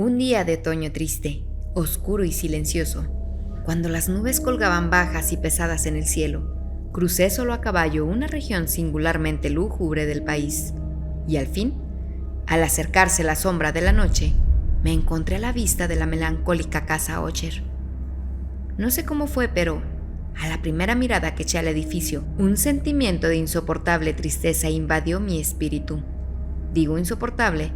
Un día de otoño triste, oscuro y silencioso, cuando las nubes colgaban bajas y pesadas en el cielo, crucé solo a caballo una región singularmente lúgubre del país, y al fin, al acercarse la sombra de la noche, me encontré a la vista de la melancólica casa Ocher. No sé cómo fue, pero a la primera mirada que eché al edificio, un sentimiento de insoportable tristeza invadió mi espíritu. Digo insoportable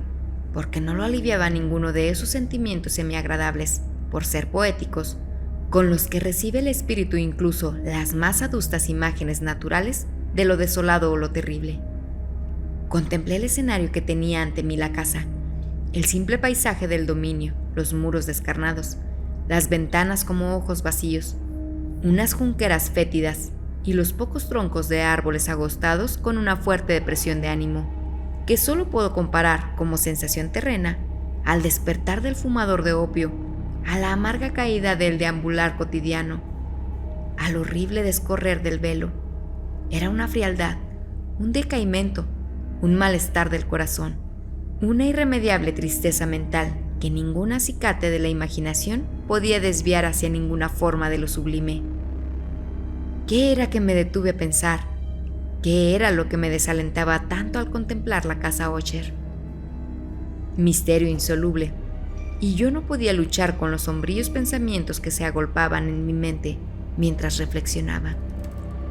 porque no lo aliviaba ninguno de esos sentimientos semiagradables, por ser poéticos, con los que recibe el espíritu incluso las más adustas imágenes naturales de lo desolado o lo terrible. Contemplé el escenario que tenía ante mí la casa, el simple paisaje del dominio, los muros descarnados, las ventanas como ojos vacíos, unas junqueras fétidas y los pocos troncos de árboles agostados con una fuerte depresión de ánimo, que solo puedo comparar como sensación terrena al despertar del fumador de opio, a la amarga caída del deambular cotidiano, al horrible descorrer del velo. Era una frialdad, un decaimiento, un malestar del corazón, una irremediable tristeza mental que ningún acicate de la imaginación podía desviar hacia ninguna forma de lo sublime. ¿Qué era que me detuve a pensar? ¿Qué era lo que me desalentaba tanto al contemplar la casa Ocher? Misterio insoluble, y yo no podía luchar con los sombríos pensamientos que se agolpaban en mi mente mientras reflexionaba.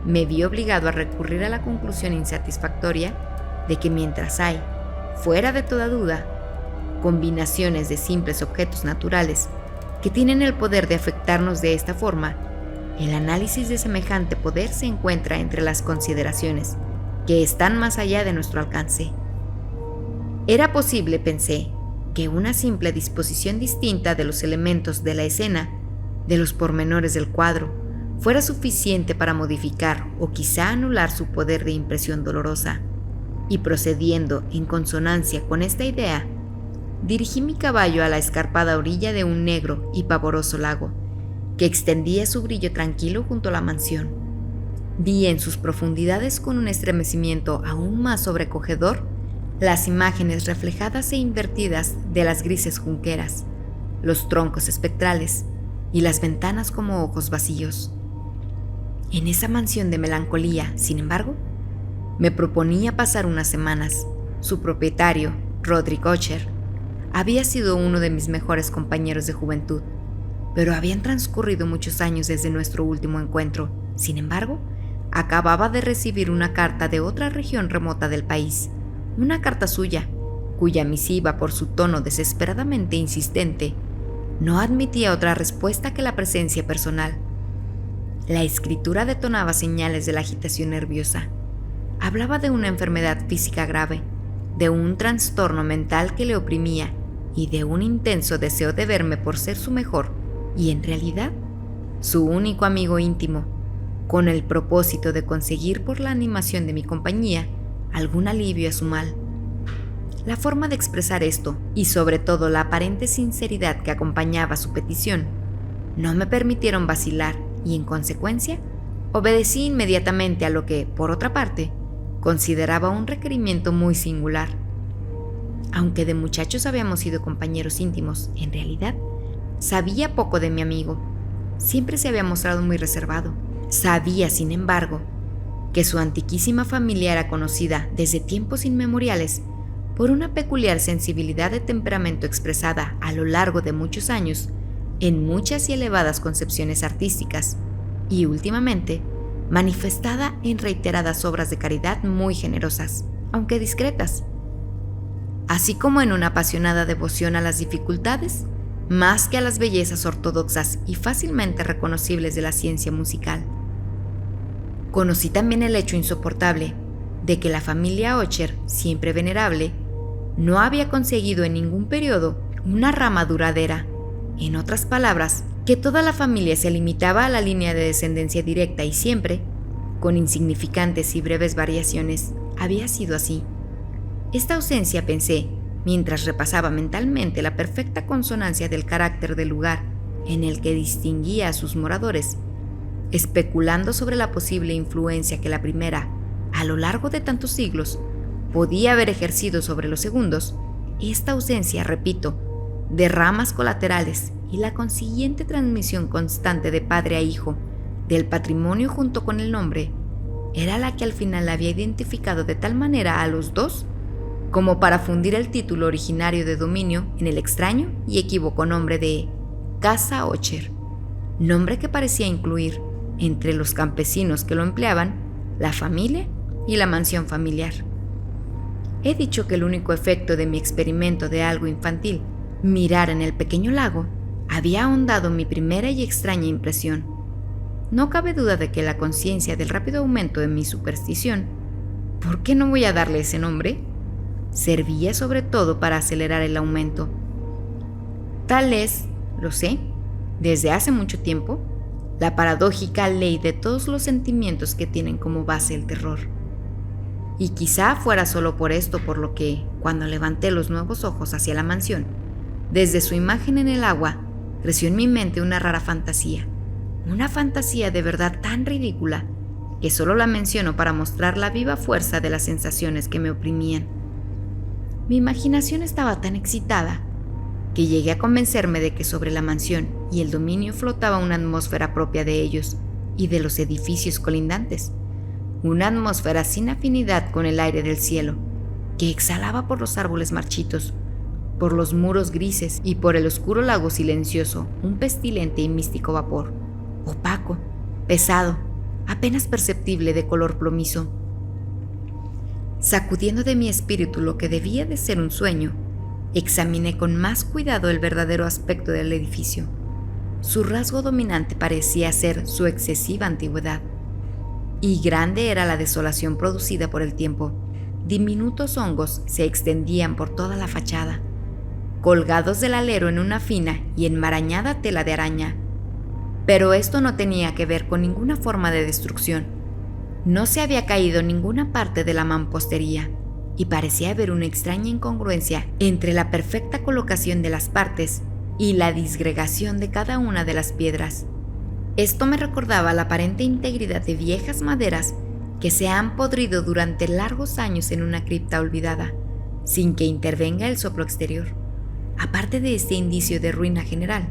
Me vi obligado a recurrir a la conclusión insatisfactoria de que mientras hay, fuera de toda duda, combinaciones de simples objetos naturales que tienen el poder de afectarnos de esta forma, el análisis de semejante poder se encuentra entre las consideraciones que están más allá de nuestro alcance. Era posible, pensé, que una simple disposición distinta de los elementos de la escena, de los pormenores del cuadro, fuera suficiente para modificar o quizá anular su poder de impresión dolorosa. Y procediendo en consonancia con esta idea, dirigí mi caballo a la escarpada orilla de un negro y pavoroso lago, que extendía su brillo tranquilo junto a la mansión. Vi en sus profundidades con un estremecimiento aún más sobrecogedor las imágenes reflejadas e invertidas de las grises junqueras, los troncos espectrales y las ventanas como ojos vacíos. En esa mansión de melancolía, sin embargo, me proponía pasar unas semanas. Su propietario, Roderick Ocher, había sido uno de mis mejores compañeros de juventud, pero habían transcurrido muchos años desde nuestro último encuentro. Sin embargo, acababa de recibir una carta de otra región remota del país, una carta suya, cuya misiva, por su tono desesperadamente insistente, no admitía otra respuesta que la presencia personal. La escritura detonaba señales de la agitación nerviosa. Hablaba de una enfermedad física grave, de un trastorno mental que le oprimía y de un intenso deseo de verme por ser su mejor y, en realidad, su único amigo íntimo, con el propósito de conseguir por la animación de mi compañía algún alivio a su mal. La forma de expresar esto, y sobre todo la aparente sinceridad que acompañaba su petición, no me permitieron vacilar y, en consecuencia, obedecí inmediatamente a lo que, por otra parte, consideraba un requerimiento muy singular. Aunque de muchachos habíamos sido compañeros íntimos, en realidad, sabía poco de mi amigo. Siempre se había mostrado muy reservado. Sabía, sin embargo, que su antiquísima familia era conocida desde tiempos inmemoriales por una peculiar sensibilidad de temperamento expresada a lo largo de muchos años en muchas y elevadas concepciones artísticas y, últimamente, manifestada en reiteradas obras de caridad muy generosas, aunque discretas, así como en una apasionada devoción a las dificultades más que a las bellezas ortodoxas y fácilmente reconocibles de la ciencia musical. Conocí también el hecho insoportable de que la familia Ocher, siempre venerable, no había conseguido en ningún periodo una rama duradera. En otras palabras, que toda la familia se limitaba a la línea de descendencia directa y siempre, con insignificantes y breves variaciones, había sido así. Esta ausencia, pensé, mientras repasaba mentalmente la perfecta consonancia del carácter del lugar en el que distinguía a sus moradores, especulando sobre la posible influencia que la primera, a lo largo de tantos siglos, podía haber ejercido sobre los segundos, esta ausencia, repito, derramas colaterales y la consiguiente transmisión constante de padre a hijo del patrimonio junto con el nombre, era la que al final había identificado de tal manera a los dos como para fundir el título originario de dominio en el extraño y equívoco nombre de Casa Ocher, nombre que parecía incluir, entre los campesinos que lo empleaban, la familia y la mansión familiar. He dicho que el único efecto de mi experimento de algo infantil, mirar en el pequeño lago, había ahondado mi primera y extraña impresión. No cabe duda de que la conciencia del rápido aumento de mi superstición, ¿por qué no voy a darle ese nombre?, servía sobre todo para acelerar el aumento. Tal es, lo sé, desde hace mucho tiempo, la paradójica ley de todos los sentimientos que tienen como base el terror. Y quizá fuera solo por esto por lo que, cuando levanté los nuevos ojos hacia la mansión, desde su imagen en el agua, creció en mi mente una rara fantasía. Una fantasía de verdad tan ridícula que solo la menciono para mostrar la viva fuerza de las sensaciones que me oprimían. Mi imaginación estaba tan excitada que llegué a convencerme de que sobre la mansión y el dominio flotaba una atmósfera propia de ellos y de los edificios colindantes, una atmósfera sin afinidad con el aire del cielo, que exhalaba por los árboles marchitos, por los muros grises y por el oscuro lago silencioso un pestilente y místico vapor, opaco, pesado, apenas perceptible de color plomizo. Sacudiendo de mi espíritu lo que debía de ser un sueño, examiné con más cuidado el verdadero aspecto del edificio. Su rasgo dominante parecía ser su excesiva antigüedad, y grande era la desolación producida por el tiempo. Diminutos hongos se extendían por toda la fachada, colgados del alero en una fina y enmarañada tela de araña. Pero esto no tenía que ver con ninguna forma de destrucción. No se había caído ninguna parte de la mampostería, y parecía haber una extraña incongruencia entre la perfecta colocación de las partes y la disgregación de cada una de las piedras. Esto me recordaba la aparente integridad de viejas maderas que se han podrido durante largos años en una cripta olvidada, sin que intervenga el soplo exterior. Aparte de este indicio de ruina general,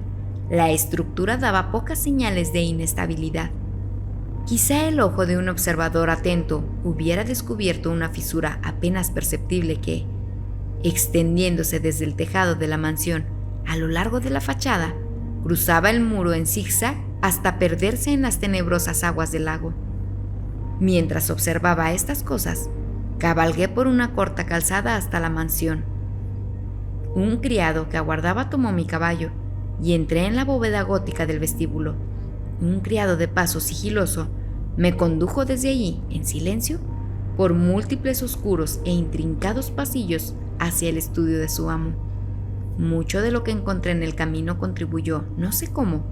la estructura daba pocas señales de inestabilidad. Quizá el ojo de un observador atento hubiera descubierto una fisura apenas perceptible que, extendiéndose desde el tejado de la mansión a lo largo de la fachada, cruzaba el muro en zigzag hasta perderse en las tenebrosas aguas del lago. Mientras observaba estas cosas, cabalgué por una corta calzada hasta la mansión. Un criado que aguardaba tomó mi caballo y entré en la bóveda gótica del vestíbulo. Un criado de paso sigiloso me condujo desde allí, en silencio, por múltiples oscuros e intrincados pasillos hacia el estudio de su amo. Mucho de lo que encontré en el camino contribuyó, no sé cómo,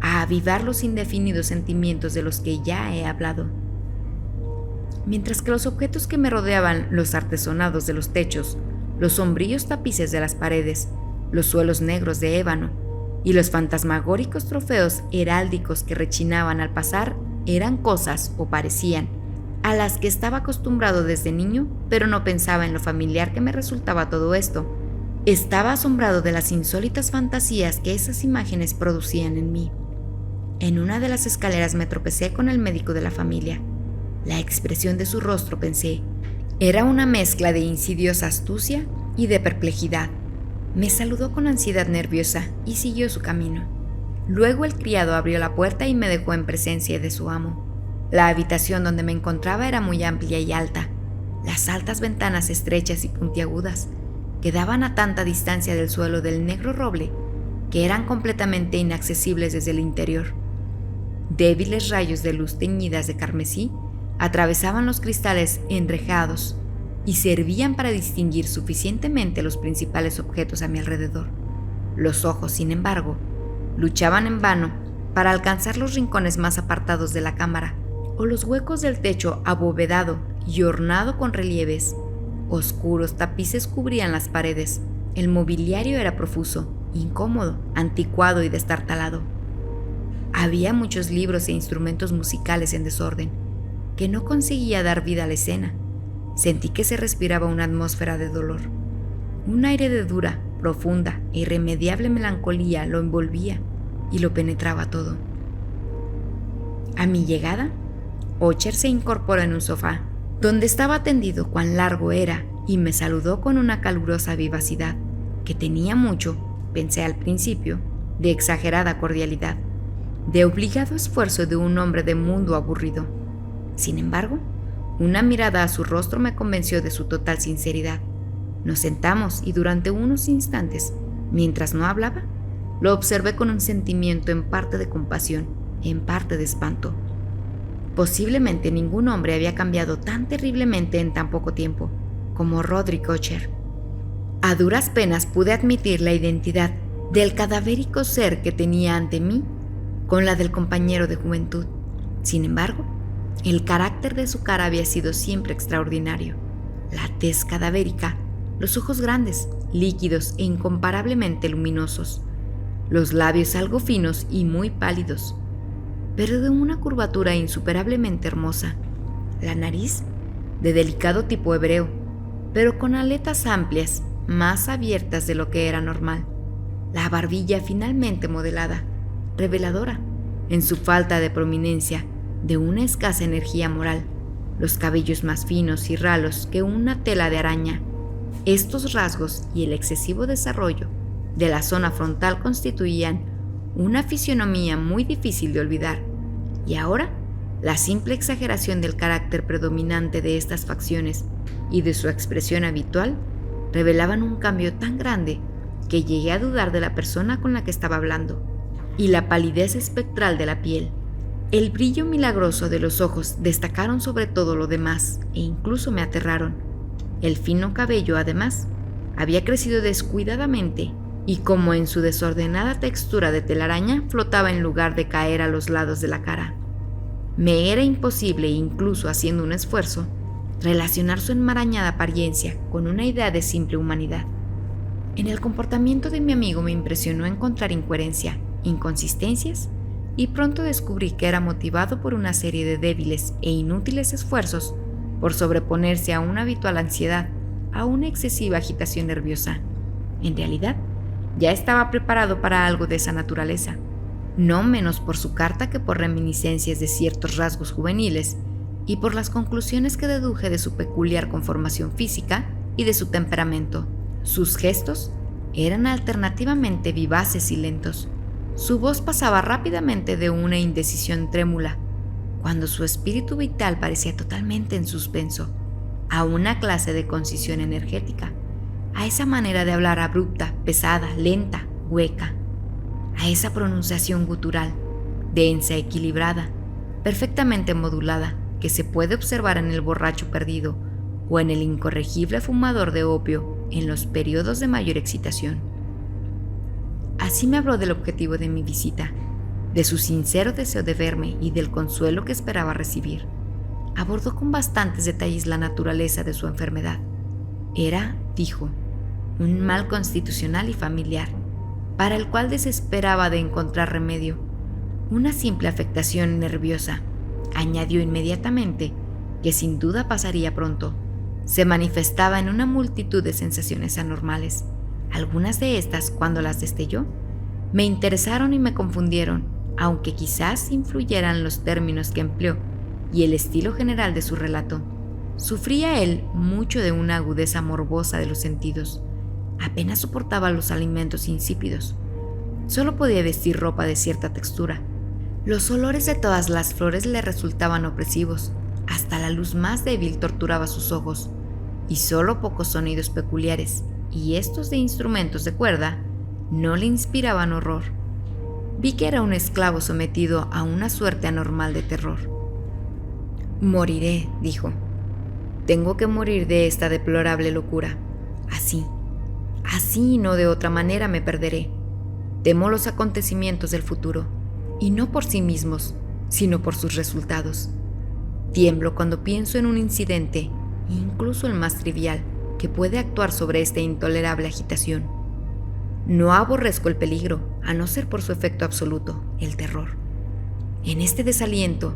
a avivar los indefinidos sentimientos de los que ya he hablado. Mientras que los objetos que me rodeaban, los artesonados de los techos, los sombríos tapices de las paredes, los suelos negros de ébano, y los fantasmagóricos trofeos heráldicos que rechinaban al pasar eran cosas, o parecían, a las que estaba acostumbrado desde niño, pero no pensaba en lo familiar que me resultaba todo esto. Estaba asombrado de las insólitas fantasías que esas imágenes producían en mí. En una de las escaleras me tropecé con el médico de la familia. La expresión de su rostro, pensé, era una mezcla de insidiosa astucia y de perplejidad. Me saludó con ansiedad nerviosa y siguió su camino. Luego el criado abrió la puerta y me dejó en presencia de su amo. La habitación donde me encontraba era muy amplia y alta. Las altas ventanas estrechas y puntiagudas quedaban a tanta distancia del suelo del negro roble que eran completamente inaccesibles desde el interior. Débiles rayos de luz teñidas de carmesí atravesaban los cristales enrejados y servían para distinguir suficientemente los principales objetos a mi alrededor. Los ojos, sin embargo, luchaban en vano para alcanzar los rincones más apartados de la cámara o los huecos del techo abovedado y ornado con relieves. Oscuros tapices cubrían las paredes. El mobiliario era profuso, incómodo, anticuado y destartalado. Había muchos libros e instrumentos musicales en desorden, que no conseguía dar vida a la escena. Sentí que se respiraba una atmósfera de dolor, un aire de dura, profunda e irremediable melancolía lo envolvía y lo penetraba todo. A mi llegada, Ocher se incorporó en un sofá, donde estaba tendido cuán largo era, y me saludó con una calurosa vivacidad, que tenía mucho, pensé al principio, de exagerada cordialidad, de obligado esfuerzo de un hombre de mundo aburrido. Sin embargo, una mirada a su rostro me convenció de su total sinceridad. Nos sentamos y durante unos instantes, mientras no hablaba, lo observé con un sentimiento en parte de compasión, en parte de espanto. Posiblemente ningún hombre había cambiado tan terriblemente en tan poco tiempo como Roderick Ocher. A duras penas pude admitir la identidad del cadavérico ser que tenía ante mí con la del compañero de juventud. Sin embargo, el carácter de su cara había sido siempre extraordinario. La tez cadavérica, los ojos grandes, líquidos e incomparablemente luminosos, los labios algo finos y muy pálidos, pero de una curvatura insuperablemente hermosa, la nariz de delicado tipo hebreo, pero con aletas amplias, más abiertas de lo que era normal, la barbilla finalmente modelada, reveladora, en su falta de prominencia, de una escasa energía moral, los cabellos más finos y ralos que una tela de araña. Estos rasgos y el excesivo desarrollo de la zona frontal constituían una fisionomía muy difícil de olvidar, y ahora la simple exageración del carácter predominante de estas facciones y de su expresión habitual revelaban un cambio tan grande que llegué a dudar de la persona con la que estaba hablando, y la palidez espectral de la piel, el brillo milagroso de los ojos destacaron sobre todo lo demás e incluso me aterraron. El fino cabello, además, había crecido descuidadamente y como en su desordenada textura de telaraña flotaba en lugar de caer a los lados de la cara. Me era imposible, incluso haciendo un esfuerzo, relacionar su enmarañada apariencia con una idea de simple humanidad. En el comportamiento de mi amigo me impresionó encontrar incoherencia, inconsistencias, y pronto descubrí que era motivado por una serie de débiles e inútiles esfuerzos por sobreponerse a una habitual ansiedad, a una excesiva agitación nerviosa. En realidad, ya estaba preparado para algo de esa naturaleza, no menos por su carta que por reminiscencias de ciertos rasgos juveniles y por las conclusiones que deduje de su peculiar conformación física y de su temperamento. Sus gestos eran alternativamente vivaces y lentos. Su voz pasaba rápidamente de una indecisión trémula, cuando su espíritu vital parecía totalmente en suspenso, a una clase de concisión energética, a esa manera de hablar abrupta, pesada, lenta, hueca, a esa pronunciación gutural, densa, equilibrada, perfectamente modulada, que se puede observar en el borracho perdido o en el incorregible fumador de opio en los periodos de mayor excitación. Así me habló del objetivo de mi visita, de su sincero deseo de verme y del consuelo que esperaba recibir. Abordó con bastantes detalles la naturaleza de su enfermedad. Era, dijo, un mal constitucional y familiar, para el cual desesperaba de encontrar remedio. Una simple afectación nerviosa. Añadió inmediatamente que sin duda pasaría pronto. Se manifestaba en una multitud de sensaciones anormales. Algunas de estas, cuando las destelló, me interesaron y me confundieron, aunque quizás influyeran los términos que empleó y el estilo general de su relato. Sufría él mucho de una agudeza morbosa de los sentidos. Apenas soportaba los alimentos insípidos. Solo podía vestir ropa de cierta textura. Los olores de todas las flores le resultaban opresivos. Hasta la luz más débil torturaba sus ojos. Y solo pocos sonidos peculiares, y estos de instrumentos de cuerda, no le inspiraban horror. Vi que era un esclavo sometido a una suerte anormal de terror. «Moriré», dijo. «Tengo que morir de esta deplorable locura. Así y no de otra manera me perderé. Temo los acontecimientos del futuro, y no por sí mismos, sino por sus resultados. Tiemblo cuando pienso en un incidente, incluso el más trivial, que puede actuar sobre esta intolerable agitación. No aborrezco el peligro, a no ser por su efecto absoluto, el terror. En este desaliento,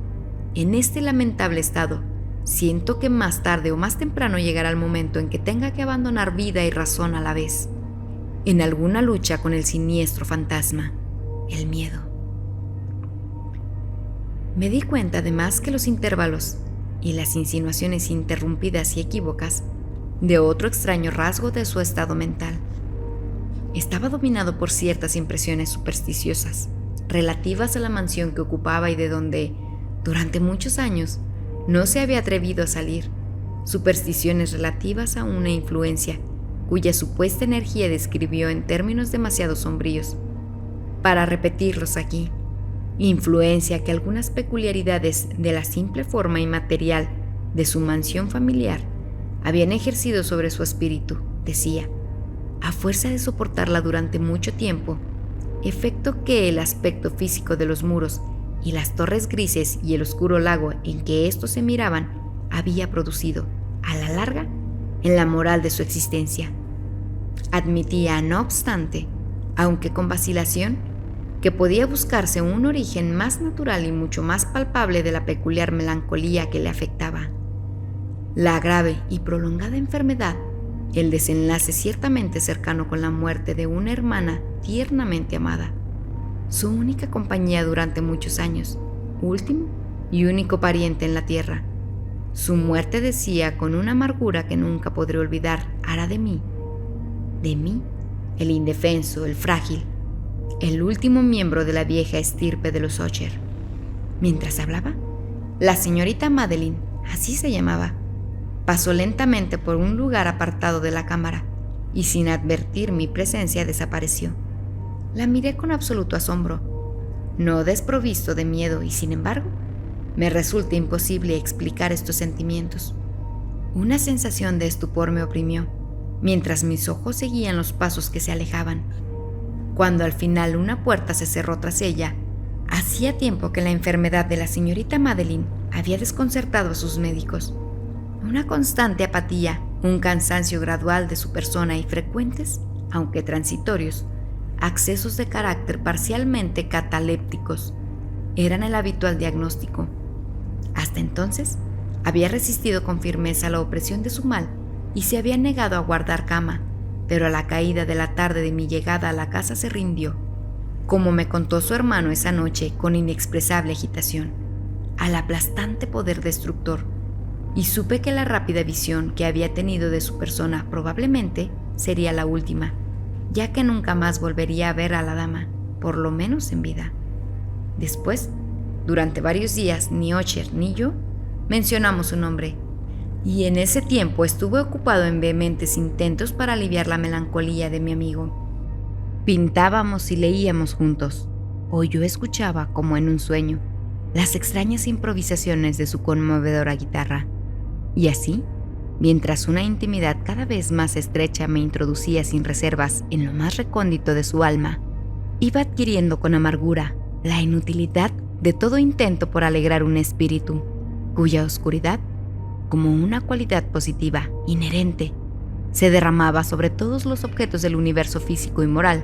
en este lamentable estado, siento que más tarde o más temprano llegará el momento en que tenga que abandonar vida y razón a la vez. en alguna lucha con el siniestro fantasma, el miedo. Me di cuenta además que los intervalos y las insinuaciones interrumpidas y equívocas de otro extraño rasgo de su estado mental. Estaba dominado por ciertas impresiones supersticiosas relativas a la mansión que ocupaba y de donde, durante muchos años, no se había atrevido a salir, supersticiones relativas a una influencia cuya supuesta energía describió en términos demasiado sombríos para repetirlos aquí. Influencia que algunas peculiaridades de la simple forma inmaterial de su mansión familiar habían ejercido sobre su espíritu, decía, a fuerza de soportarla durante mucho tiempo, efecto que el aspecto físico de los muros y las torres grises y el oscuro lago en que éstos se miraban había producido, a la larga, en la moral de su existencia. Admitía, no obstante, aunque con vacilación, que podía buscarse un origen más natural y mucho más palpable de la peculiar melancolía que le afectaba. La grave y prolongada enfermedad, el desenlace ciertamente cercano con la muerte de una hermana tiernamente amada, su única compañía durante muchos años, último y único pariente en la tierra. Su muerte, decía con una amargura que nunca podré olvidar, hará de mí, el indefenso, el frágil, el último miembro de la vieja estirpe de los Usher. Mientras hablaba, la señorita Madeline, así se llamaba, pasó lentamente por un lugar apartado de la cámara y sin advertir mi presencia desapareció. La miré con absoluto asombro, no desprovisto de miedo, y sin embargo, me resulta imposible explicar estos sentimientos. Una sensación de estupor me oprimió, mientras mis ojos seguían los pasos que se alejaban. Cuando al final una puerta se cerró tras ella, hacía tiempo que la enfermedad de la señorita Madeline había desconcertado a sus médicos. Una constante apatía, un cansancio gradual de su persona y frecuentes, aunque transitorios, accesos de carácter parcialmente catalépticos eran el habitual diagnóstico. Hasta entonces, había resistido con firmeza la opresión de su mal y se había negado a guardar cama, pero a la caída de la tarde de mi llegada a la casa se rindió, como me contó su hermano esa noche con inexpresable agitación, al aplastante poder destructor, y supe que la rápida visión que había tenido de su persona probablemente sería la última, ya que nunca más volvería a ver a la dama, por lo menos en vida. Después, durante varios días, ni Usher ni yo mencionamos su nombre, y en ese tiempo estuve ocupado en vehementes intentos para aliviar la melancolía de mi amigo. Pintábamos y leíamos juntos, o yo escuchaba, como en un sueño, las extrañas improvisaciones de su conmovedora guitarra. Y así, mientras una intimidad cada vez más estrecha me introducía sin reservas en lo más recóndito de su alma, iba adquiriendo con amargura la inutilidad de todo intento por alegrar un espíritu, cuya oscuridad, como una cualidad positiva, inherente, se derramaba sobre todos los objetos del universo físico y moral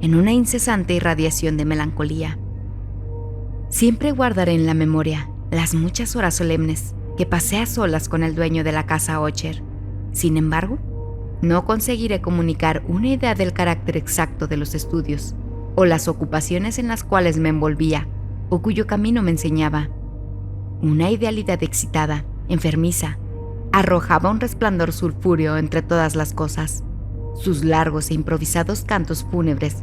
en una incesante irradiación de melancolía. Siempre guardaré en la memoria las muchas horas solemnes que pasé a solas con el dueño de la casa Usher. Sin embargo, no conseguiré comunicar una idea del carácter exacto de los estudios o las ocupaciones en las cuales me envolvía o cuyo camino me enseñaba. Una idealidad excitada, enfermiza, arrojaba un resplandor sulfúreo entre todas las cosas. Sus largos e improvisados cantos fúnebres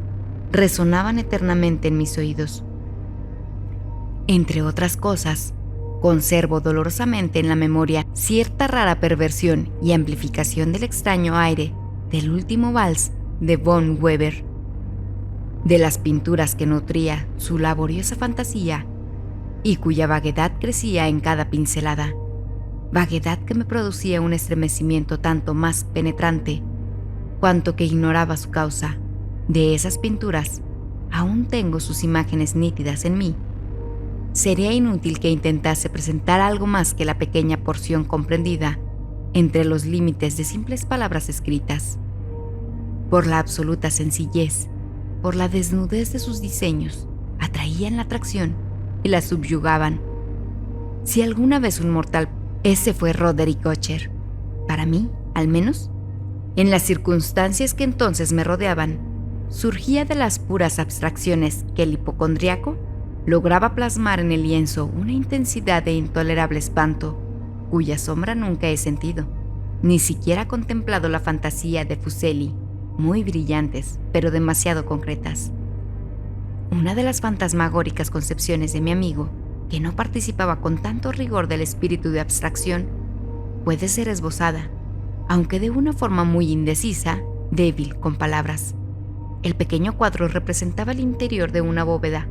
resonaban eternamente en mis oídos. Entre otras cosas, conservo dolorosamente en la memoria cierta rara perversión y amplificación del extraño aire del último vals de von Weber, de las pinturas que nutría su laboriosa fantasía y cuya vaguedad crecía en cada pincelada, vaguedad que me producía un estremecimiento tanto más penetrante cuanto que ignoraba su causa. De esas pinturas aún tengo sus imágenes nítidas en mí. Sería inútil que intentase presentar algo más que la pequeña porción comprendida entre los límites de simples palabras escritas. Por la absoluta sencillez, por la desnudez de sus diseños, atraían la atracción y la subyugaban. Si alguna vez un mortal, ese fue Roderick Usher. Para mí, al menos, En las circunstancias que entonces me rodeaban, surgía de las puras abstracciones que el hipocondriaco lograba plasmar en el lienzo una intensidad de intolerable espanto, cuya sombra nunca he sentido, ni siquiera contemplado la fantasía de Fuseli, muy brillantes, pero demasiado concretas. Una de las fantasmagóricas concepciones de mi amigo, que no participaba con tanto rigor del espíritu de abstracción, puede ser esbozada, aunque de una forma muy indecisa, débil con palabras. El pequeño cuadro representaba el interior de una bóveda,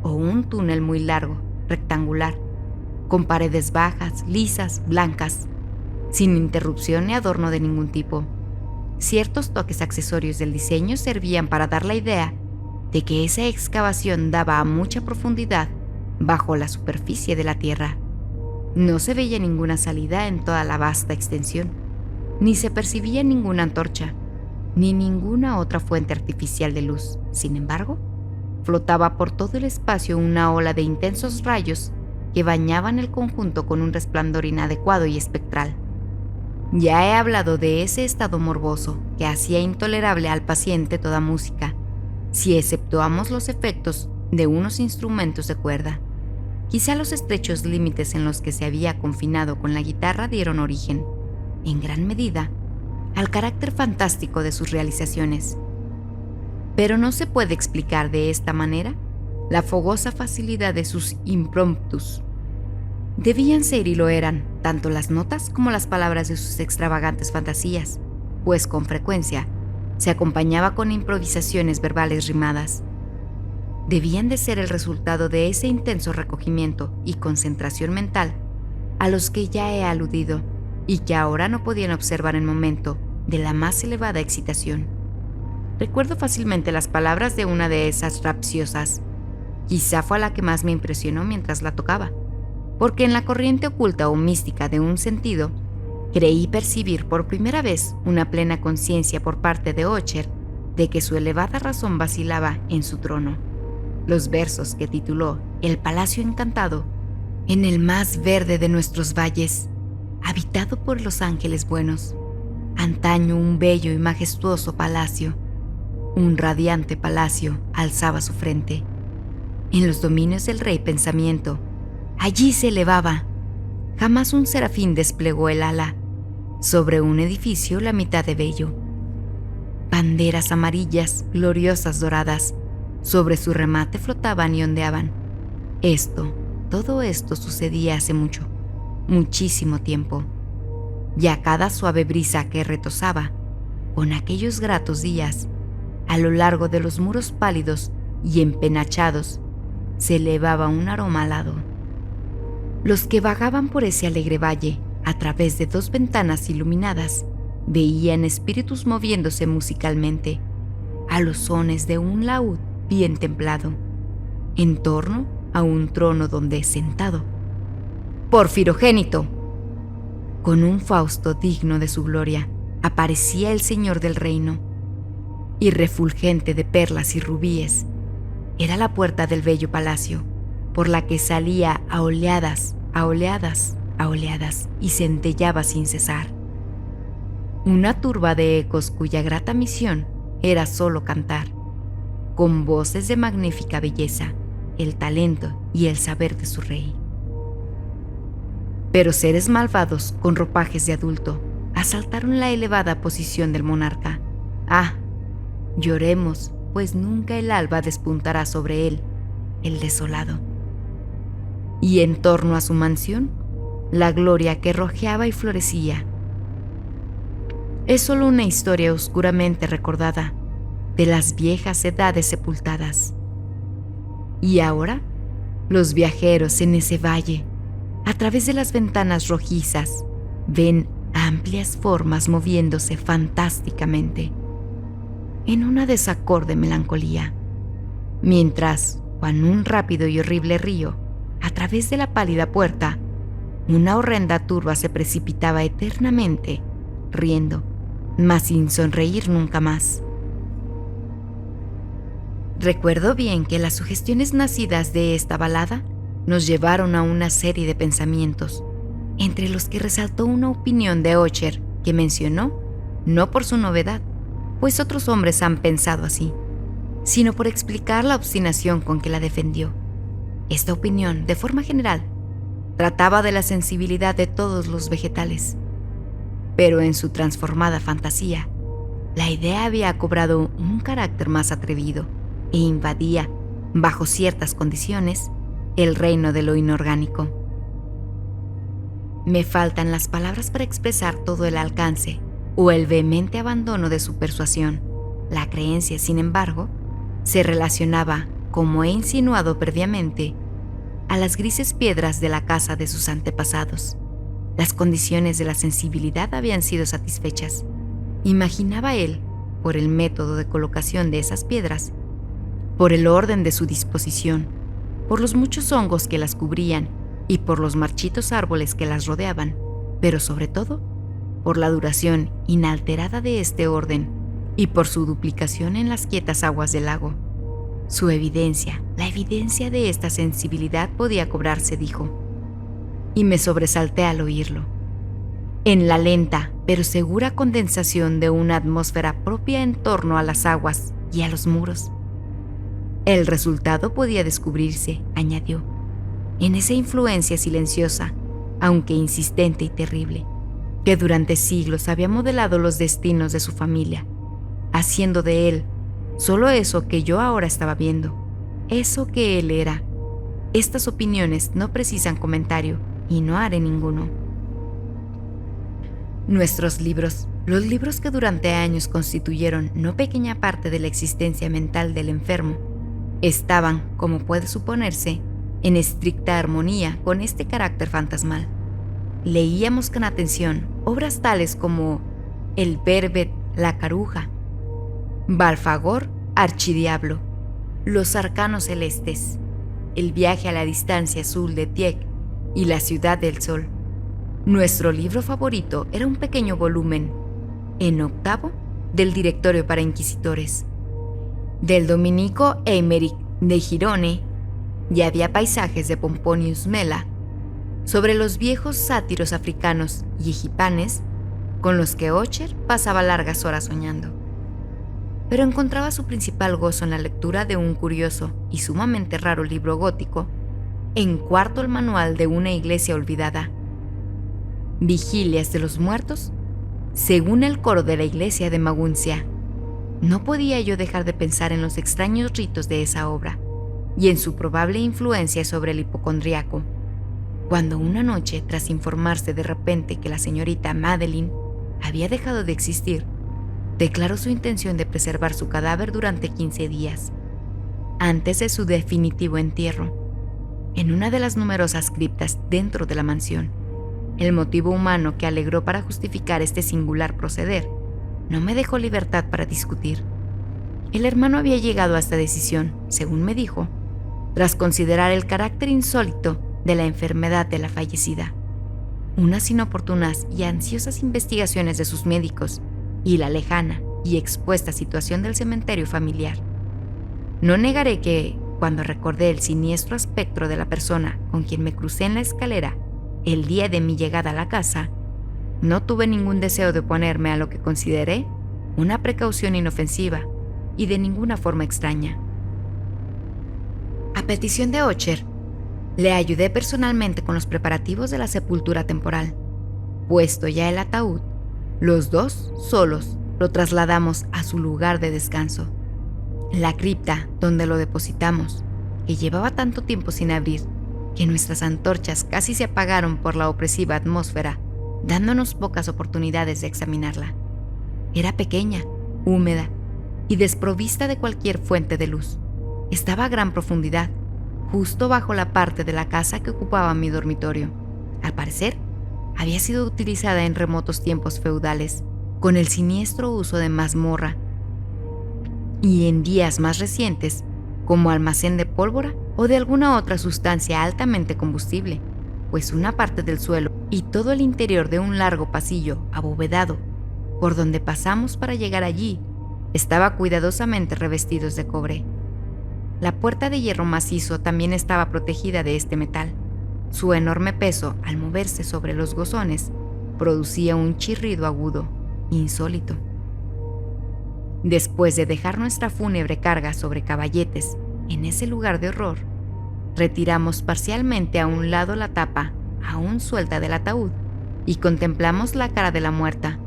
o un túnel muy largo, rectangular, con paredes bajas, lisas, blancas, sin interrupción ni adorno de ningún tipo. Ciertos toques accesorios del diseño servían para dar la idea de que esa excavación daba a mucha profundidad bajo la superficie de la tierra. No se veía ninguna salida en toda la vasta extensión, ni se percibía ninguna antorcha, ni ninguna otra fuente artificial de luz. Sin embargo, flotaba por todo el espacio una ola de intensos rayos que bañaban el conjunto con un resplandor inadecuado y espectral. Ya he hablado de ese estado morboso que hacía intolerable al paciente toda música, si exceptuamos los efectos de unos instrumentos de cuerda. Quizá los estrechos límites en los que se había confinado con la guitarra dieron origen, en gran medida, al carácter fantástico de sus realizaciones. Pero no se puede explicar de esta manera la fogosa facilidad de sus impromptus. Debían ser y lo eran, tanto las notas como las palabras de sus extravagantes fantasías, pues con frecuencia se acompañaba con improvisaciones verbales rimadas. Debían de ser el resultado de ese intenso recogimiento y concentración mental a los que ya he aludido y que ahora no podían observar en momento de la más elevada excitación. Recuerdo fácilmente las palabras de una de esas rapciosas. Quizá fue la que más me impresionó mientras la tocaba, porque en la corriente oculta o mística de un sentido, creí percibir por primera vez una plena conciencia por parte de Ocher de que su elevada razón vacilaba en su trono. Los versos que tituló El Palacio Encantado, en el más verde de nuestros valles, habitado por los ángeles buenos, antaño un bello y majestuoso palacio, un radiante palacio alzaba su frente. En los dominios del rey pensamiento, allí se elevaba. Jamás un serafín desplegó el ala sobre un edificio la mitad de bello. Banderas amarillas, gloriosas doradas, sobre su remate flotaban y ondeaban. Todo esto sucedía hace mucho, muchísimo tiempo. Ya cada suave brisa que retozaba, con aquellos gratos días, a lo largo de los muros pálidos y empenachados, se elevaba un aroma alado. Los que vagaban por ese alegre valle, a través de 2 ventanas iluminadas, veían espíritus moviéndose musicalmente, a los sones de un laúd bien templado, en torno a un trono donde sentado, Porfirogénito, con un Fausto digno de su gloria, aparecía el señor del reino, y refulgente de perlas y rubíes, era la puerta del bello palacio, por la que salía a oleadas, a oleadas, a oleadas, y centellaba sin cesar. Una turba de ecos cuya grata misión era solo cantar, con voces de magnífica belleza, el talento y el saber de su rey. Pero seres malvados con ropajes de adulto asaltaron la elevada posición del monarca. Ah, lloremos, pues nunca el alba despuntará sobre él, el desolado. Y en torno a su mansión, la gloria que rojeaba y florecía. Es solo una historia oscuramente recordada de las viejas edades sepultadas. Y ahora, los viajeros en ese valle, a través de las ventanas rojizas, ven amplias formas moviéndose fantásticamente, en una desacorde melancolía, mientras, con un rápido y horrible río, a través de la pálida puerta, una horrenda turba se precipitaba eternamente, riendo, mas sin sonreír nunca más. Recuerdo bien que las sugestiones nacidas de esta balada nos llevaron a una serie de pensamientos, entre los que resaltó una opinión de Ocher que mencionó no por su novedad, pues otros hombres han pensado así, sino por explicar la obstinación con que la defendió. Esta opinión, de forma general, trataba de la sensibilidad de todos los vegetales, pero en su transformada fantasía, la idea había cobrado un carácter más atrevido e invadía, bajo ciertas condiciones, el reino de lo inorgánico. Me faltan las palabras para expresar todo el alcance o el vehemente abandono de su persuasión. La creencia, sin embargo, se relacionaba, como he insinuado previamente, a las grises piedras de la casa de sus antepasados. Las condiciones de la sensibilidad habían sido satisfechas. Imaginaba él, por el método de colocación de esas piedras, por el orden de su disposición, por los muchos hongos que las cubrían y por los marchitos árboles que las rodeaban, pero sobre todo, por la duración inalterada de este orden y por su duplicación en las quietas aguas del lago. Su evidencia, la evidencia de esta sensibilidad podía cobrarse, dijo, y me sobresalté al oírlo. En la lenta pero segura condensación de una atmósfera propia en torno a las aguas y a los muros. El resultado podía descubrirse, añadió, en esa influencia silenciosa, aunque insistente y terrible, que durante siglos había modelado los destinos de su familia, haciendo de él solo eso que yo ahora estaba viendo, eso que él era. Estas opiniones no precisan comentario y no haré ninguno. Nuestros libros, los libros que durante años constituyeron no pequeña parte de la existencia mental del enfermo, estaban, como puede suponerse, en estricta armonía con este carácter fantasmal. Leíamos con atención obras tales como El Verbet, la Caruja, Balfagor, Archidiablo, Los Arcanos Celestes, El Viaje a la Distancia Azul de Tieck y La Ciudad del Sol. Nuestro libro favorito era un pequeño volumen, en octavo, del Directorio para Inquisitores, del dominico Eimeric de Girone, y había paisajes de Pomponius Mela sobre los viejos sátiros africanos y egipanes con los que Ocher pasaba largas horas soñando. Pero encontraba su principal gozo en la lectura de un curioso y sumamente raro libro gótico, en cuarto el manual de una iglesia olvidada, Vigilias de los Muertos, según el coro de la iglesia de Maguncia. No podía yo dejar de pensar en los extraños ritos de esa obra y en su probable influencia sobre el hipocondriaco, cuando una noche, tras informarse de repente que la señorita Madeline había dejado de existir, declaró su intención de preservar su cadáver durante 15 días, antes de su definitivo entierro, en una de las numerosas criptas dentro de la mansión. El motivo humano que alegró para justificar este singular proceder no me dejó libertad para discutir. El hermano había llegado a esta decisión, según me dijo, tras considerar el carácter insólito de la enfermedad de la fallecida, unas inoportunas y ansiosas investigaciones de sus médicos y la lejana y expuesta situación del cementerio familiar. No negaré que, cuando recordé el siniestro aspecto de la persona con quien me crucé en la escalera el día de mi llegada a la casa, no tuve ningún deseo de oponerme a lo que consideré una precaución inofensiva y de ninguna forma extraña. A petición de Ocher, le ayudé personalmente con los preparativos de la sepultura temporal. Puesto ya el ataúd, los dos solos lo trasladamos a su lugar de descanso, la cripta donde lo depositamos, que llevaba tanto tiempo sin abrir que nuestras antorchas casi se apagaron por la opresiva atmósfera, dándonos pocas oportunidades de examinarla. Era pequeña, húmeda y desprovista de cualquier fuente de luz. Estaba a gran profundidad, justo bajo la parte de la casa que ocupaba mi dormitorio. Al parecer, había sido utilizada en remotos tiempos feudales, con el siniestro uso de mazmorra, y en días más recientes, como almacén de pólvora o de alguna otra sustancia altamente combustible, pues una parte del suelo y todo el interior de un largo pasillo abovedado, por donde pasamos para llegar allí, estaba cuidadosamente revestidos de cobre. La puerta de hierro macizo también estaba protegida de este metal. Su enorme peso, al moverse sobre los gozones, producía un chirrido agudo, insólito. Después de dejar nuestra fúnebre carga sobre caballetes en ese lugar de horror, retiramos parcialmente a un lado la tapa aún suelta del ataúd y contemplamos la cara de la muerta.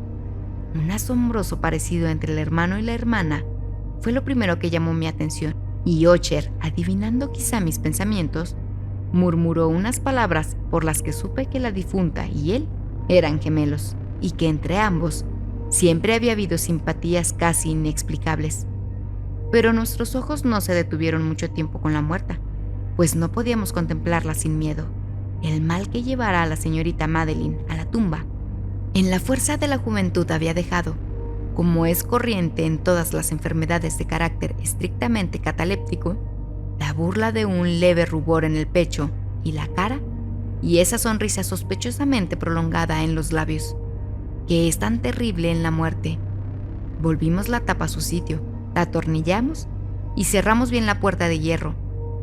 Un asombroso parecido entre el hermano y la hermana fue lo primero que llamó mi atención, y Ocher, adivinando quizá mis pensamientos, murmuró unas palabras por las que supe que la difunta y él eran gemelos, y que entre ambos siempre había habido simpatías casi inexplicables. Pero nuestros ojos no se detuvieron mucho tiempo con la muerta, pues no podíamos contemplarla sin miedo. El mal que llevara a la señorita Madeline a la tumba, en la fuerza de la juventud había dejado, como es corriente en todas las enfermedades de carácter estrictamente cataléptico, la burla de un leve rubor en el pecho y la cara, y esa sonrisa sospechosamente prolongada en los labios, que es tan terrible en la muerte. Volvimos la tapa a su sitio, la atornillamos y cerramos bien la puerta de hierro.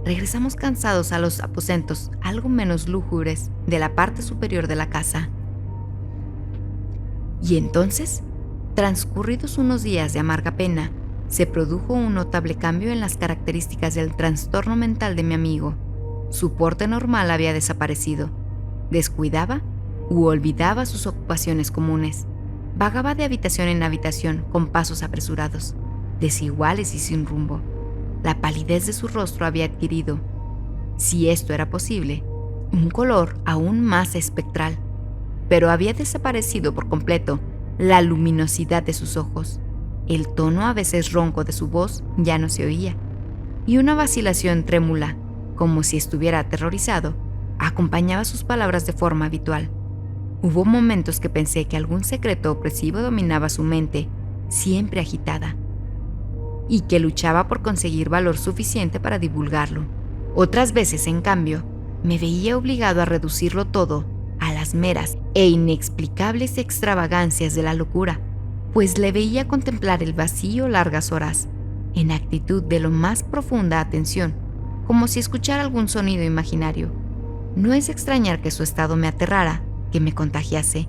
Regresamos cansados a los aposentos algo menos lúgubres de la parte superior de la casa. Y entonces, transcurridos unos días de amarga pena, se produjo un notable cambio en las características del trastorno mental de mi amigo. Su porte normal había desaparecido. Descuidaba u olvidaba sus ocupaciones comunes. Vagaba de habitación en habitación con pasos apresurados, desiguales y sin rumbo. La palidez de su rostro había adquirido, si esto era posible, un color aún más espectral, pero había desaparecido por completo la luminosidad de sus ojos. El tono a veces ronco de su voz ya no se oía, y una vacilación trémula, como si estuviera aterrorizado, acompañaba sus palabras de forma habitual. Hubo momentos que pensé que algún secreto opresivo dominaba su mente, siempre agitada, y que luchaba por conseguir valor suficiente para divulgarlo. Otras veces, en cambio, me veía obligado a reducirlo todo a las meras e inexplicables extravagancias de la locura, pues le veía contemplar el vacío largas horas, en actitud de lo más profunda atención, como si escuchara algún sonido imaginario. No es extrañar que su estado me aterrara, que me contagiase.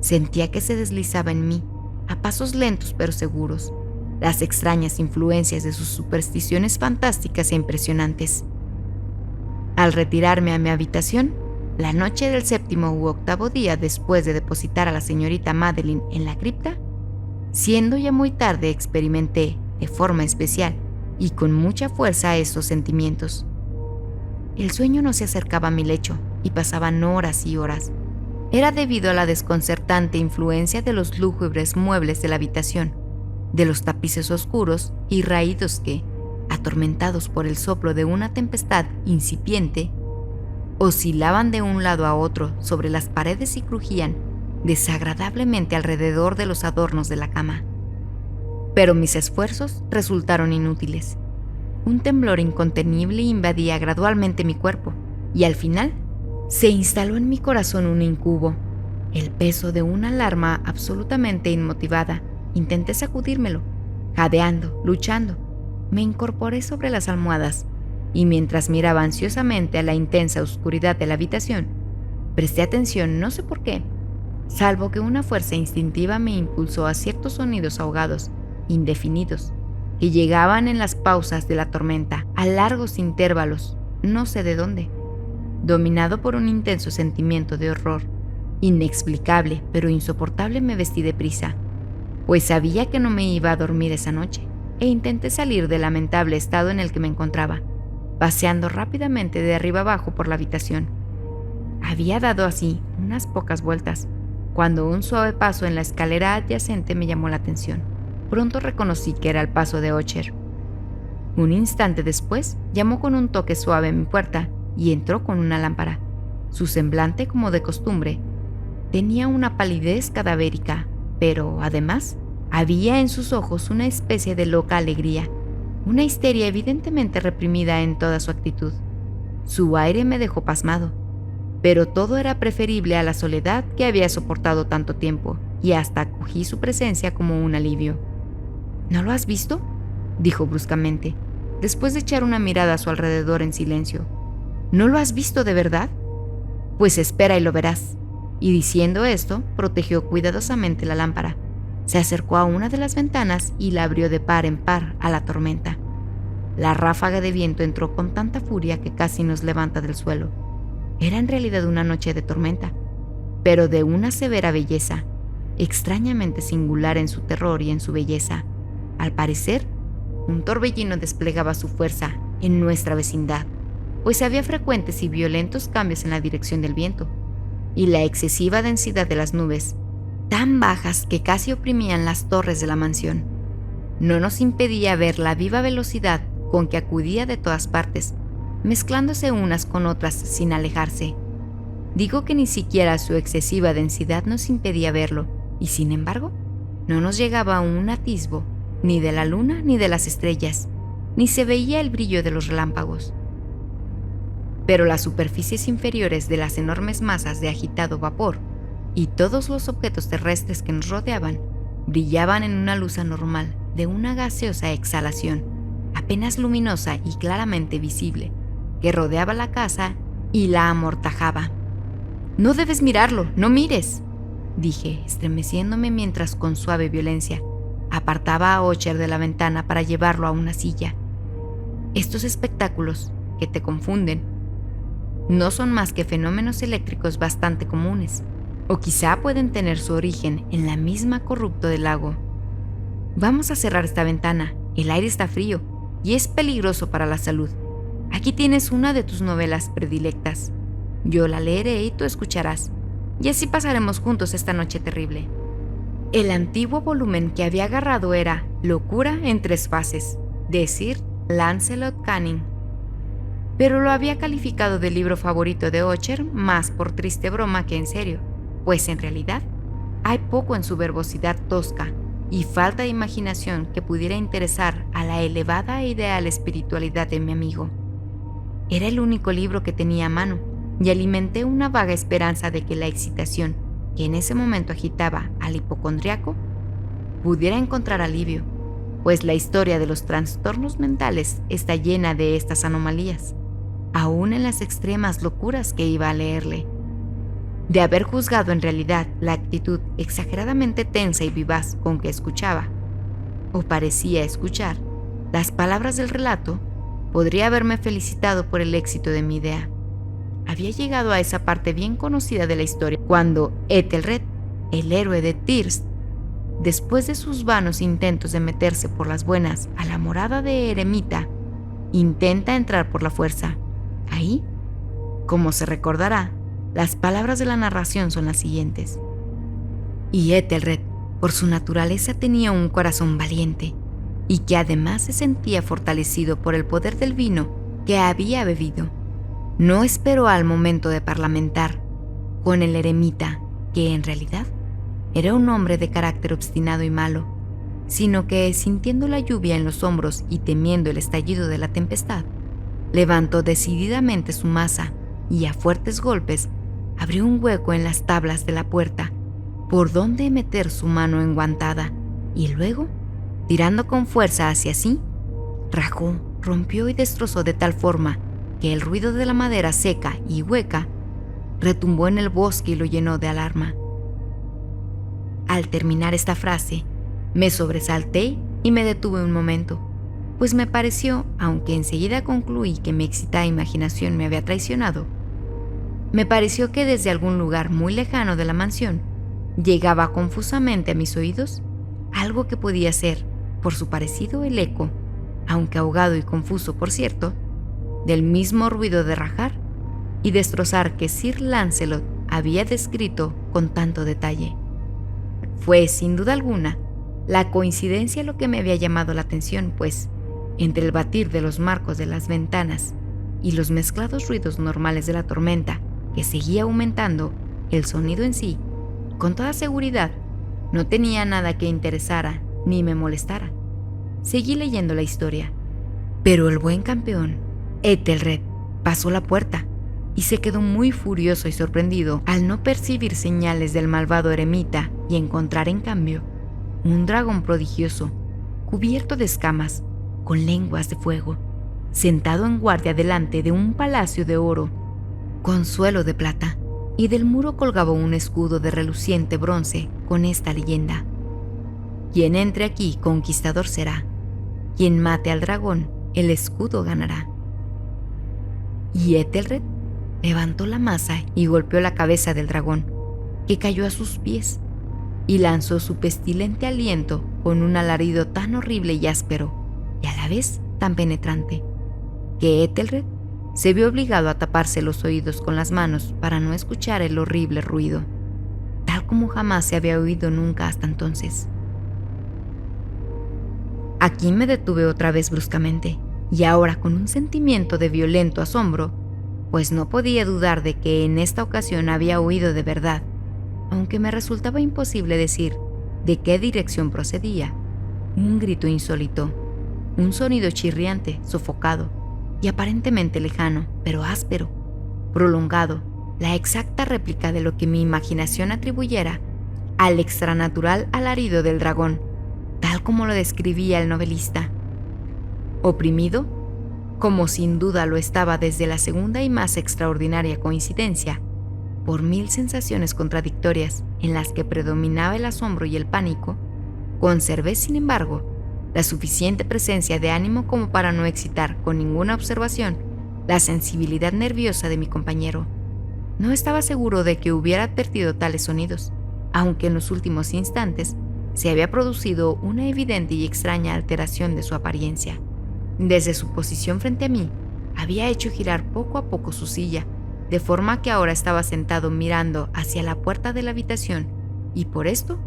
Sentía que se deslizaba en mí, a pasos lentos pero seguros, las extrañas influencias de sus supersticiones fantásticas e impresionantes. Al retirarme a mi habitación, la noche del 7º u 8º día después de depositar a la señorita Madeline en la cripta, siendo ya muy tarde, experimenté, de forma especial y con mucha fuerza, estos sentimientos. El sueño no se acercaba a mi lecho y pasaban horas y horas. Era debido a la desconcertante influencia de los lúgubres muebles de la habitación, de los tapices oscuros y raídos que, atormentados por el soplo de una tempestad incipiente, oscilaban de un lado a otro sobre las paredes y crujían desagradablemente alrededor de los adornos de la cama. Pero mis esfuerzos resultaron inútiles. Un temblor incontenible invadía gradualmente mi cuerpo y al final se instaló en mi corazón un incubo, el peso de una alarma absolutamente inmotivada. Intenté sacudírmelo, jadeando, luchando. Me incorporé sobre las almohadas y mientras miraba ansiosamente a la intensa oscuridad de la habitación, presté atención, no sé por qué, salvo que una fuerza instintiva me impulsó a ciertos sonidos ahogados, indefinidos, que llegaban en las pausas de la tormenta, a largos intervalos, no sé de dónde. Dominado por un intenso sentimiento de horror, inexplicable pero insoportable, me vestí deprisa, pues sabía que no me iba a dormir esa noche, e intenté salir del lamentable estado en el que me encontraba, paseando rápidamente de arriba abajo por la habitación. Había dado así unas pocas vueltas, cuando un suave paso en la escalera adyacente me llamó la atención. Pronto reconocí que era el paso de Ocher. Un instante después, llamó con un toque suave a mi puerta y entró con una lámpara. Su semblante, como de costumbre, tenía una palidez cadavérica, pero, además, había en sus ojos una especie de loca alegría, una histeria evidentemente reprimida en toda su actitud. Su aire me dejó pasmado, pero todo era preferible a la soledad que había soportado tanto tiempo, y hasta acogí su presencia como un alivio. ¿No lo has visto?, dijo bruscamente, después de echar una mirada a su alrededor en silencio. ¿No lo has visto de verdad? Pues espera y lo verás. Y diciendo esto, protegió cuidadosamente la lámpara. Se acercó a una de las ventanas y la abrió de par en par a la tormenta. La ráfaga de viento entró con tanta furia que casi nos levanta del suelo. Era en realidad una noche de tormenta, pero de una severa belleza, extrañamente singular en su terror y en su belleza. Al parecer, un torbellino desplegaba su fuerza en nuestra vecindad, pues había frecuentes y violentos cambios en la dirección del viento, y la excesiva densidad de las nubes, tan bajas que casi oprimían las torres de la mansión, no nos impedía ver la viva velocidad con que acudía de todas partes, mezclándose unas con otras sin alejarse. Digo que ni siquiera su excesiva densidad nos impedía verlo, y sin embargo, no nos llegaba un atisbo, ni de la luna ni de las estrellas, ni se veía el brillo de los relámpagos. Pero las superficies inferiores de las enormes masas de agitado vapor y todos los objetos terrestres que nos rodeaban brillaban en una luz anormal de una gaseosa exhalación, apenas luminosa y claramente visible, que rodeaba la casa y la amortajaba. «No debes mirarlo, no mires», dije, estremeciéndome mientras con suave violencia apartaba a Ocher de la ventana para llevarlo a una silla. Estos espectáculos, que te confunden, no son más que fenómenos eléctricos bastante comunes, o quizá pueden tener su origen en la misma corrupto del lago. Vamos a cerrar esta ventana, el aire está frío y es peligroso para la salud. Aquí tienes una de tus novelas predilectas. Yo la leeré y tú escucharás, y así pasaremos juntos esta noche terrible. El antiguo volumen que había agarrado era Locura en 3 fases, de Sir Lancelot Canning, pero lo había calificado de libro favorito de Ocher más por triste broma que en serio, pues en realidad hay poco en su verbosidad tosca y falta de imaginación que pudiera interesar a la elevada e ideal espiritualidad de mi amigo. Era el único libro que tenía a mano, y alimenté una vaga esperanza de que la excitación que en ese momento agitaba al hipocondriaco pudiera encontrar alivio, pues la historia de los trastornos mentales está llena de estas anomalías, aún en las extremas locuras que iba a leerle. De haber juzgado en realidad la actitud exageradamente tensa y vivaz con que escuchaba, o parecía escuchar, las palabras del relato, podría haberme felicitado por el éxito de mi idea. Había llegado a esa parte bien conocida de la historia cuando Ethelred, el héroe de Thirst, después de sus vanos intentos de meterse por las buenas a la morada de Eremita, intenta entrar por la fuerza. Ahí, como se recordará, las palabras de la narración son las siguientes. Y Ethelred, por su naturaleza, tenía un corazón valiente, y que además se sentía fortalecido por el poder del vino que había bebido. No esperó al momento de parlamentar con el eremita, que en realidad era un hombre de carácter obstinado y malo, sino que, sintiendo la lluvia en los hombros y temiendo el estallido de la tempestad, levantó decididamente su maza y a fuertes golpes abrió un hueco en las tablas de la puerta, por donde meter su mano enguantada, y luego, tirando con fuerza hacia sí, rajó, rompió y destrozó de tal forma que el ruido de la madera seca y hueca retumbó en el bosque y lo llenó de alarma. Al terminar esta frase, me sobresalté y me detuve un momento, pues me pareció, aunque enseguida concluí que mi excitada imaginación me había traicionado, me pareció que desde algún lugar muy lejano de la mansión llegaba confusamente a mis oídos algo que podía ser, por su parecido, el eco, aunque ahogado y confuso por cierto, del mismo ruido de rajar y destrozar que Sir Lancelot había descrito con tanto detalle. Fue, sin duda alguna, la coincidencia lo que me había llamado la atención, pues, entre el batir de los marcos de las ventanas y los mezclados ruidos normales de la tormenta, que seguía aumentando, el sonido en sí, con toda seguridad, no tenía nada que interesara ni me molestara. Seguí leyendo la historia, pero el buen campeón, Ethelred, pasó la puerta y se quedó muy furioso y sorprendido al no percibir señales del malvado eremita y encontrar en cambio un dragón prodigioso, cubierto de escamas, con lenguas de fuego, sentado en guardia delante de un palacio de oro, con suelo de plata, y del muro colgaba un escudo de reluciente bronce con esta leyenda: Quien entre aquí conquistador será. Quien mate al dragón, el escudo ganará. Y Ethelred levantó la maza y golpeó la cabeza del dragón, que cayó a sus pies, y lanzó su pestilente aliento con un alarido tan horrible y áspero, y a la vez tan penetrante, que Ethelred se vio obligado a taparse los oídos con las manos para no escuchar el horrible ruido, tal como jamás se había oído nunca hasta entonces. Aquí me detuve otra vez bruscamente, y ahora con un sentimiento de violento asombro, pues no podía dudar de que en esta ocasión había oído de verdad, aunque me resultaba imposible decir de qué dirección procedía, un grito insólito, un sonido chirriante, sofocado y aparentemente lejano, pero áspero, prolongado, la exacta réplica de lo que mi imaginación atribuyera al extranatural alarido del dragón, tal como lo describía el novelista. Oprimido, como sin duda lo estaba desde la segunda y más extraordinaria coincidencia, por 1000 sensaciones contradictorias en las que predominaba el asombro y el pánico, conservé, sin embargo, la suficiente presencia de ánimo como para no excitar con ninguna observación la sensibilidad nerviosa de mi compañero. No estaba seguro de que hubiera advertido tales sonidos, aunque en los últimos instantes se había producido una evidente y extraña alteración de su apariencia. Desde su posición frente a mí, había hecho girar poco a poco su silla, de forma que ahora estaba sentado mirando hacia la puerta de la habitación, y por esto,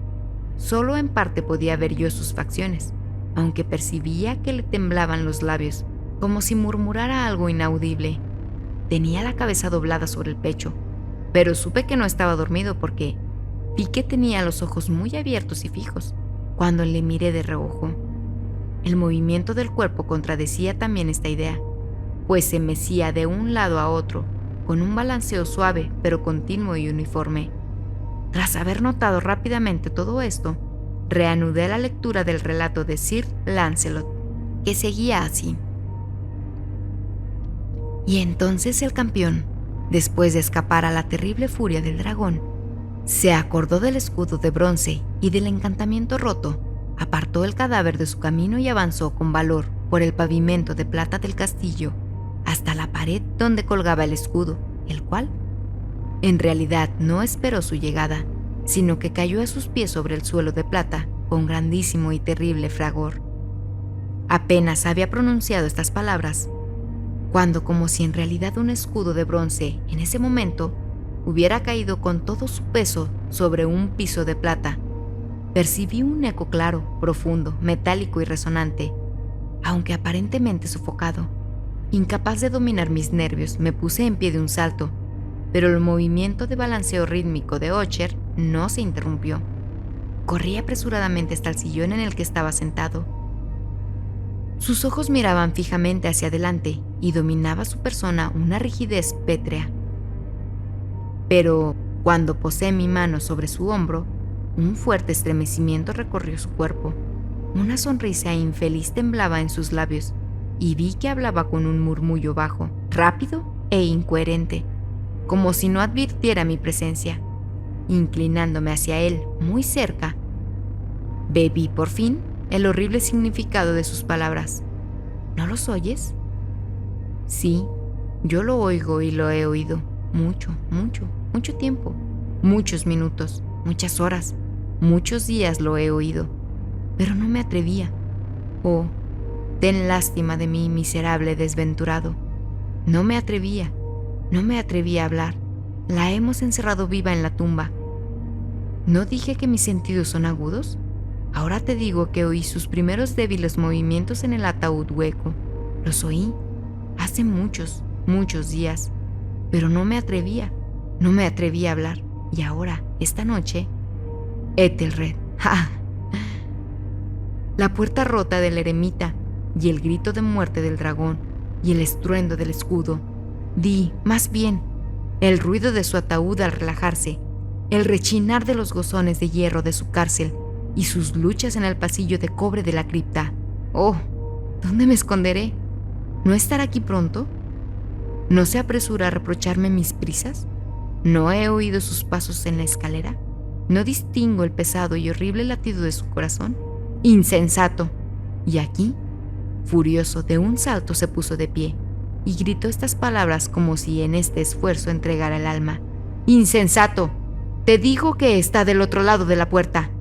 solo en parte podía ver yo sus facciones, aunque percibía que le temblaban los labios, como si murmurara algo inaudible. Tenía la cabeza doblada sobre el pecho, pero supe que no estaba dormido porque vi que tenía los ojos muy abiertos y fijos cuando le miré de reojo. El movimiento del cuerpo contradecía también esta idea, pues se mecía de un lado a otro, con un balanceo suave pero continuo y uniforme. Tras haber notado rápidamente todo esto, reanudé la lectura del relato de Sir Lancelot, que seguía así. Y entonces el campeón, después de escapar a la terrible furia del dragón, se acordó del escudo de bronce y del encantamiento roto, apartó el cadáver de su camino y avanzó con valor por el pavimento de plata del castillo hasta la pared donde colgaba el escudo, el cual, en realidad, no esperó su llegada, sino que cayó a sus pies sobre el suelo de plata con grandísimo y terrible fragor. Apenas había pronunciado estas palabras, cuando, como si en realidad un escudo de bronce en ese momento hubiera caído con todo su peso sobre un piso de plata, percibí un eco claro, profundo, metálico y resonante, aunque aparentemente sofocado. Incapaz de dominar mis nervios, me puse en pie de un salto, pero el movimiento de balanceo rítmico de Ocher no se interrumpió. Corrí apresuradamente hasta el sillón en el que estaba sentado. Sus ojos miraban fijamente hacia adelante y dominaba su persona una rigidez pétrea. Pero cuando posé mi mano sobre su hombro, un fuerte estremecimiento recorrió su cuerpo. Una sonrisa infeliz temblaba en sus labios y vi que hablaba con un murmullo bajo, rápido e incoherente, como si no advirtiera mi presencia. Inclinándome hacia él, muy cerca, bebí por fin el horrible significado de sus palabras. ¿No los oyes? Sí, yo lo oigo y lo he oído. Mucho tiempo. Muchos minutos, muchas horas, muchos días lo he oído. Pero no me atrevía. Oh, ten lástima de mí, miserable desventurado. No me atrevía a hablar. La hemos encerrado viva en la tumba. ¿No dije que mis sentidos son agudos? Ahora te digo que oí sus primeros débiles movimientos en el ataúd hueco. Los oí hace muchos días, pero no me atrevía a hablar. Y ahora, esta noche, Ethelred, ¡ja! La puerta rota del eremita y el grito de muerte del dragón y el estruendo del escudo. Más bien, el ruido de su ataúd al relajarse, el rechinar de los gozones de hierro de su cárcel y sus luchas en el pasillo de cobre de la cripta. Oh, ¿dónde me esconderé? ¿No estará aquí pronto? ¿No se apresura a reprocharme mis prisas? ¿No he oído sus pasos en la escalera? ¿No distingo el pesado y horrible latido de su corazón? ¡Insensato! Y aquí, furioso, de un salto se puso de pie y gritó estas palabras como si en este esfuerzo entregara el alma. ¡Insensato! Te digo que está del otro lado de la puerta.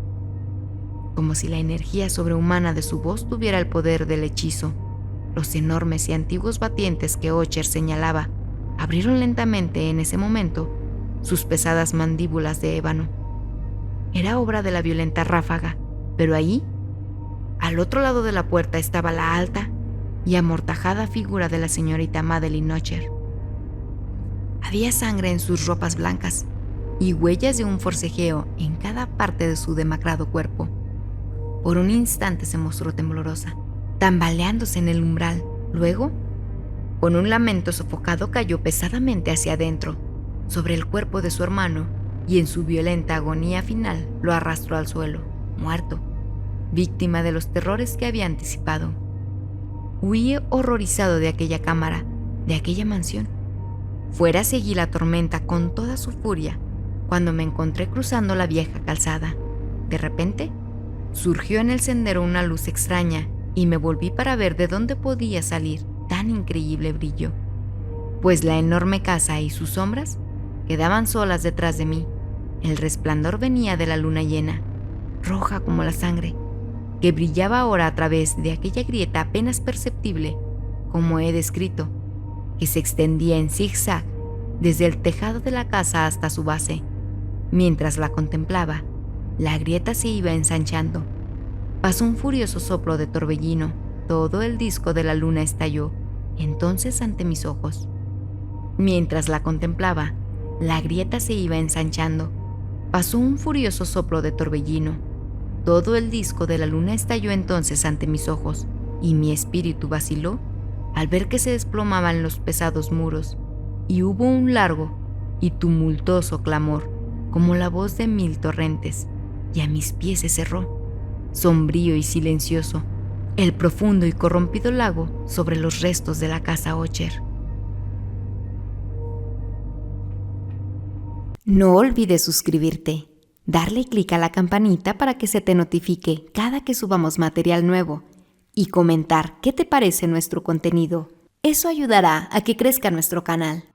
Como si la energía sobrehumana de su voz tuviera el poder del hechizo, los enormes y antiguos batientes que Ocher señalaba abrieron lentamente en ese momento sus pesadas mandíbulas de ébano. Era obra de la violenta ráfaga, pero ahí, al otro lado de la puerta, estaba la alta y amortajada figura de la señorita Madeline Ocher. Había sangre en sus ropas blancas y huellas de un forcejeo en cada parte de su demacrado cuerpo. Por un instante se mostró temblorosa, tambaleándose en el umbral. Luego, con un lamento sofocado, cayó pesadamente hacia adentro, sobre el cuerpo de su hermano, y en su violenta agonía final lo arrastró al suelo, muerto, víctima de los terrores que había anticipado. Huí horrorizado de aquella cámara, de aquella mansión. Fuera seguí la tormenta con toda su furia, cuando me encontré cruzando la vieja calzada. De repente, surgió en el sendero una luz extraña y me volví para ver de dónde podía salir tan increíble brillo, pues la enorme casa y sus sombras quedaban solas detrás de mí. El resplandor venía de la luna llena, roja como la sangre, que brillaba ahora a través de aquella grieta apenas perceptible, como he descrito, que se extendía en zigzag desde el tejado de la casa hasta su base. Mientras la contemplaba, la grieta se iba ensanchando. Pasó un furioso soplo de torbellino. Todo el disco de la luna estalló entonces ante mis ojos. Mientras la contemplaba, la grieta se iba ensanchando. Pasó un furioso soplo de torbellino. Todo el disco de la luna estalló entonces ante mis ojos, y mi espíritu vaciló al ver que se desplomaban los pesados muros, y hubo un largo y tumultuoso clamor, como la voz de 1000 torrentes, y a mis pies se cerró, sombrío y silencioso, el profundo y corrompido lago sobre los restos de la casa Ocher. No olvides suscribirte, darle clic a la campanita para que se te notifique cada que subamos material nuevo y comentar qué te parece nuestro contenido. Eso ayudará a que crezca nuestro canal.